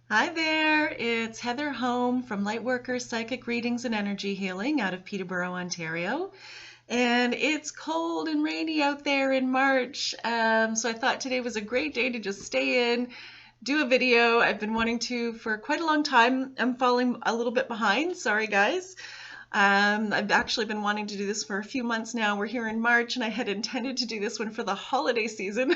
Hi there, it's Heather Home from Lightworkers Psychic Readings and Energy Healing out of Peterborough, Ontario. And it's cold and rainy out there in March, so I thought today was a great day to just stay in, do a video. I've been wanting to for quite a long time. I'm falling a little bit behind, sorry guys. I've actually been wanting to do this for a few months now. We're here in March, and I had intended to do this one for the holiday season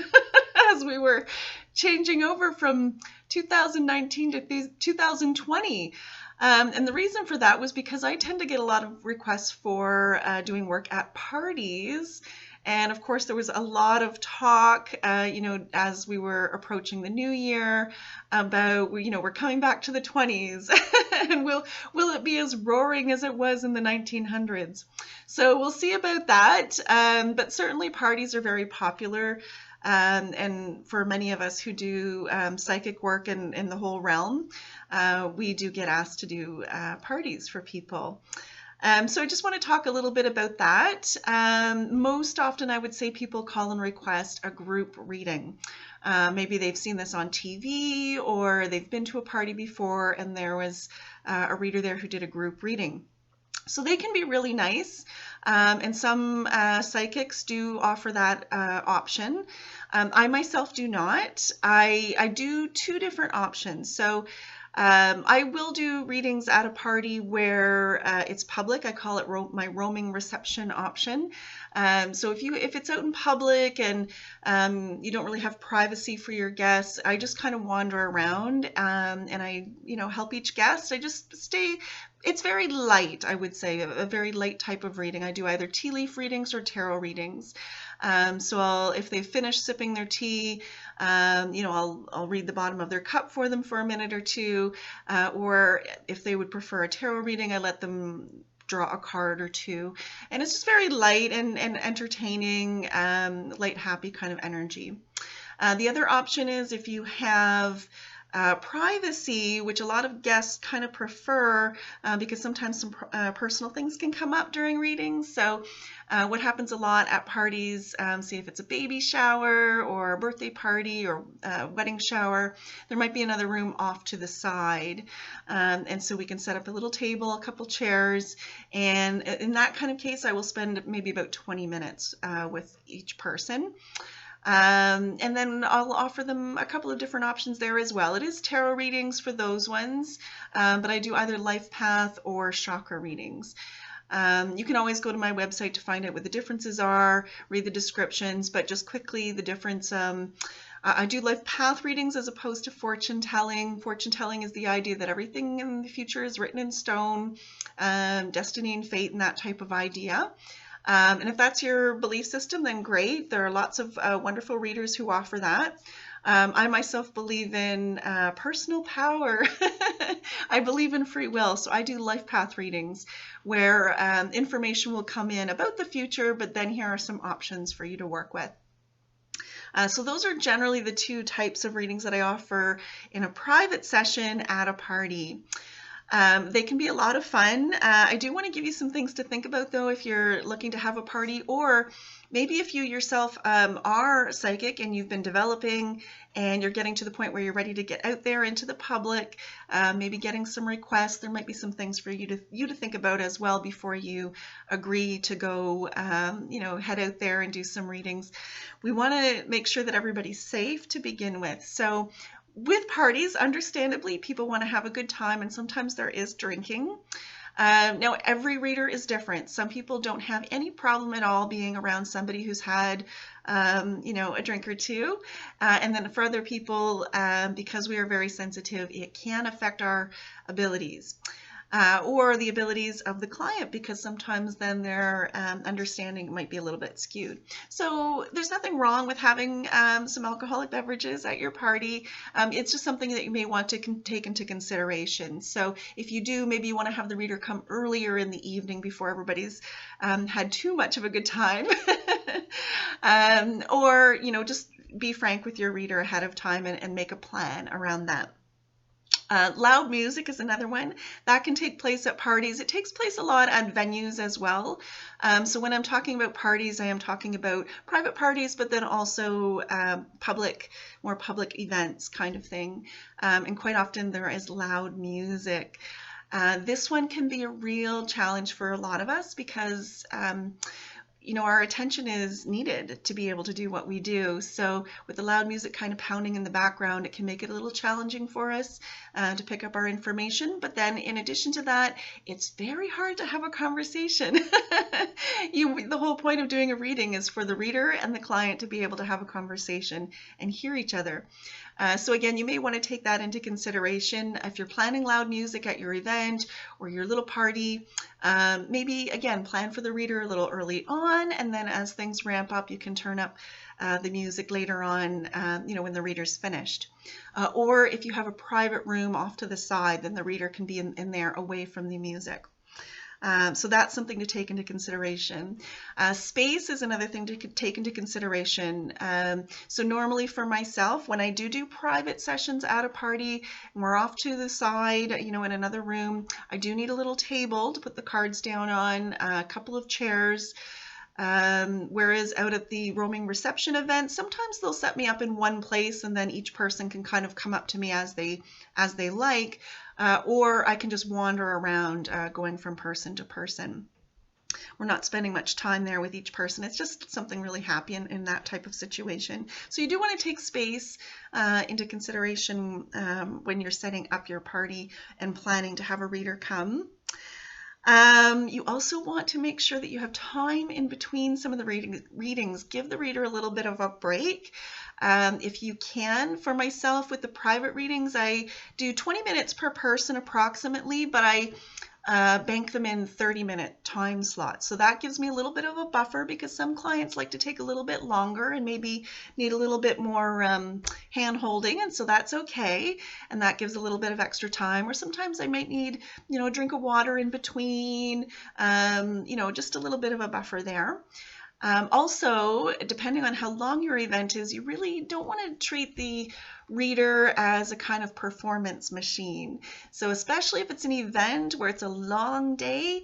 as we were changing over from 2019 to 2020. And the reason for that was because I tend to get a lot of requests for doing work at parties. And of course, there was a lot of talk, as we were approaching the new year about, we're coming back to the 20s and will it be as roaring as it was in the 1900s? So we'll see about that. But certainly parties are very popular. And for many of us who do psychic work in the whole realm, we do get asked to do parties for people. So I just want to talk a little bit about that. Most often I would say people call and request a group reading. Maybe they've seen this on TV or they've been to a party before and there was a reader there who did a group reading. So they can be really nice, and some psychics do offer that option. I myself do not. I do two different options. So I will do readings at a party where it's public. I call it my roaming reception option. So if it's out in public and you don't really have privacy for your guests, I just kind of wander around and I help each guest. I just stay. It's very light, I would say, a very light type of reading. I do either tea leaf readings or tarot readings. So if they've finished sipping their tea, I'll read the bottom of their cup for them for a minute or two. Or if they would prefer a tarot reading, I let them draw a card or two. And it's just very light and entertaining, light, happy kind of energy. The other option is if you have privacy, which a lot of guests kind of prefer because sometimes some personal things can come up during readings. So what happens a lot at parties, say if it's a baby shower or a birthday party or a wedding shower, there might be another room off to the side. And so we can set up a little table, a couple chairs, and in that kind of case, I will spend maybe about 20 minutes with each person. And then I'll offer them a couple of different options there as well. It is tarot readings for those ones, but I do either life path or chakra readings. You can always go to my website to find out what the differences are, read the descriptions, but just quickly the difference. I do life path readings as opposed to fortune telling. Fortune telling is the idea that everything in the future is written in stone, destiny and fate and that type of idea. And if that's your belief system, then great. There are lots of wonderful readers who offer that. I myself believe in personal power. I believe in free will. So I do life path readings where information will come in about the future, but then here are some options for you to work with. So those are generally the two types of readings that I offer in a private session at a party. They can be a lot of fun. I do want to give you some things to think about, though, if you're looking to have a party, or maybe if you yourself are psychic and you've been developing and you're getting to the point where you're ready to get out there into the public, maybe getting some requests. There might be some things for you to think about as well before you agree to go, head out there and do some readings. We want to make sure that everybody's safe to begin with. So with parties, understandably, people want to have a good time, and sometimes there is drinking. Now, every reader is different. Some people don't have any problem at all being around somebody who's had, a drink or two. And then for other people, because we are very sensitive, it can affect our abilities. Or the abilities of the client, because sometimes then their understanding might be a little bit skewed. So there's nothing wrong with having some alcoholic beverages at your party. It's just something that you may want to take into consideration. So if you do, maybe you want to have the reader come earlier in the evening before everybody's had too much of a good time. Or, just be frank with your reader ahead of time and make a plan around that. Loud music is another one that can take place at parties. It takes place a lot at venues as well. So when I'm talking about parties, I am talking about private parties, but then also more public events kind of thing. And quite often there is loud music. This one can be a real challenge for a lot of us because our attention is needed to be able to do what we do. So with the loud music kind of pounding in the background, it can make it a little challenging for us to pick up our information. But then in addition to that, it's very hard to have a conversation. The whole point of doing a reading is for the reader and the client to be able to have a conversation and hear each other. So again, you may want to take that into consideration if you're planning loud music at your event or your little party. Maybe, again, plan for the reader a little early on, and then as things ramp up, you can turn up the music later on, when the reader's finished. Or if you have a private room off to the side, then the reader can be in there away from the music. So that's something to take into consideration. Space is another thing to take into consideration. So normally for myself, when I do private sessions at a party and we're off to the side, in another room, I do need a little table to put the cards down on, a couple of chairs. Whereas out at the roaming reception event, sometimes they'll set me up in one place and then each person can kind of come up to me as they like, or I can just wander around going from person to person. We're not spending much time there with each person. It's just something really happy in that type of situation. So you do want to take space into consideration when you're setting up your party and planning to have a reader come. You also want to make sure that you have time in between some of the readings. Give the reader a little bit of a break. If you can. For myself, with the private readings, I do 20 minutes per person approximately, but I bank them in 30-minute time slots. So that gives me a little bit of a buffer because some clients like to take a little bit longer and maybe need a little bit more hand-holding, and so that's okay. And that gives a little bit of extra time. Or sometimes I might need, a drink of water in between, just a little bit of a buffer there. Also, depending on how long your event is, you really don't want to treat the reader as a kind of performance machine. So especially if it's an event where it's a long day,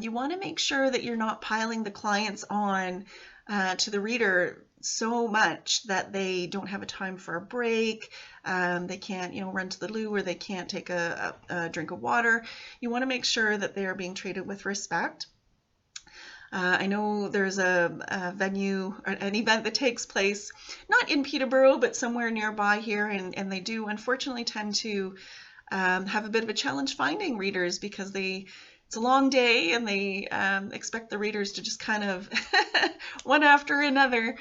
you want to make sure that you're not piling the clients on to the reader so much that they don't have a time for a break, they can't run to the loo, or they can't take a drink of water. You want to make sure that they are being treated with respect. I know there's a venue, an event that takes place not in Peterborough, but somewhere nearby here, and they do unfortunately tend to have a bit of a challenge finding readers because it's a long day and they expect the readers to just kind of one after another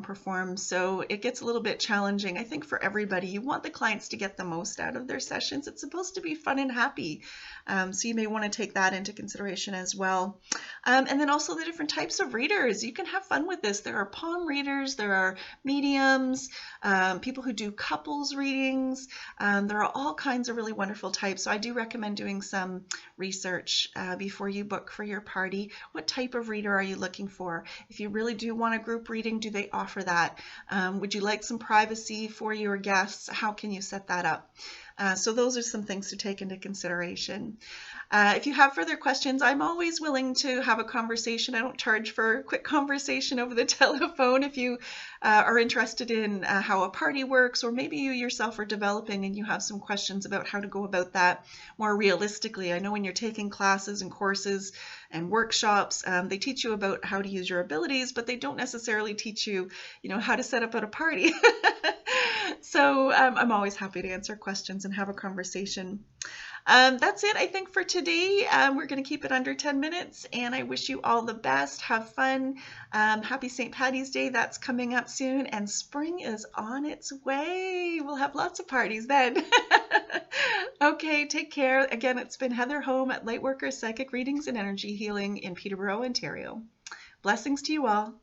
perform. So it gets a little bit challenging, I think, for everybody. You want the clients to get the most out of their sessions. It's supposed to be fun and happy. So you may want to take that into consideration as well. And then also the different types of readers. You can have fun with this. There are palm readers, there are mediums, people who do couples readings. There are all kinds of really wonderful types. So I do recommend doing some research before you book for your party. What type of reader are you looking for? If you really do want a group reading, do they offer that? Would you like some privacy for your guests? How can you set that up? So those are some things to take into consideration. If you have further questions, I'm always willing to have a conversation. I don't charge for a quick conversation over the telephone. If you are interested in how a party works, or maybe you yourself are developing and you have some questions about how to go about that more realistically. I know when you're taking classes and courses and workshops, they teach you about how to use your abilities, but they don't necessarily teach you, how to set up at a party. So I'm always happy to answer questions and have a conversation. That's it, I think, for today. We're going to keep it under 10 minutes, and I wish you all the best. Have fun. Happy St. Paddy's Day. That's coming up soon, and spring is on its way. We'll have lots of parties then. Okay, take care. Again, it's been Heather Home at Lightworker Psychic Readings and Energy Healing in Peterborough, Ontario. Blessings to you all.